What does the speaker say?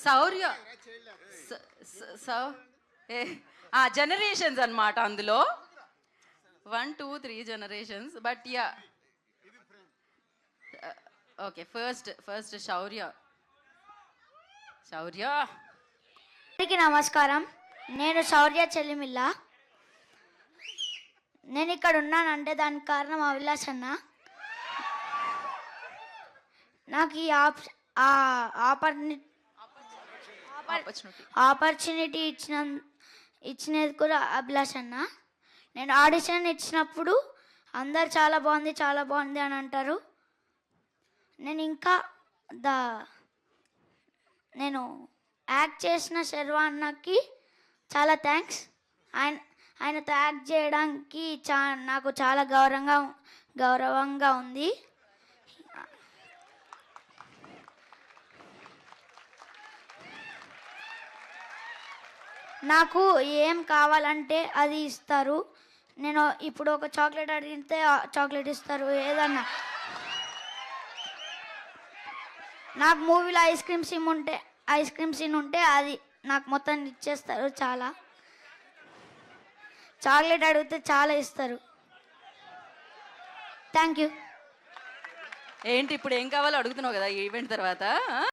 శౌర్య generations అన్నమాట అందులో 1 2 3 generations but ya okay first Shaurya అందరికీ నమస్కారం. నేను శౌర్య చెల్లిమిల్ల. నేను ఇక్కడ ఉన్నానంటే దానికి కారణం అభిలాష్ అన్న. నాకు ఈ ఆపర్చునిటీ ఇచ్చినది కూడా అభిలాష్ అన్న. నేను ఆడిషన్ ఇచ్చినప్పుడు అందరు చాలా బాగుంది అని అంటారు. నేను యాక్ట్ చేసిన శర్వా అన్నకి చాలా థ్యాంక్స్. ఆయనతో యాక్ట్ చేయడానికి నాకు చాలా గౌరవంగా ఉంది. నాకు ఏం కావాలంటే అది ఇస్తారు. నేను ఇప్పుడు ఒక చాక్లెట్ అడిగితే చాక్లెట్ ఇస్తారు. ఏదన్నా నాకు మూవీలో ఐస్ క్రీమ్ సీన్ ఉంటే అది నాకు మొత్తం ఇచ్చేస్తారు. చాలా చాక్లెట్ అడిగితే చాలా ఇస్తారు. Thank you. ఏంటి ఇప్పుడు ఏం కావాలో అడుగుతున్నావు కదా ఈవెంట్ తర్వాత?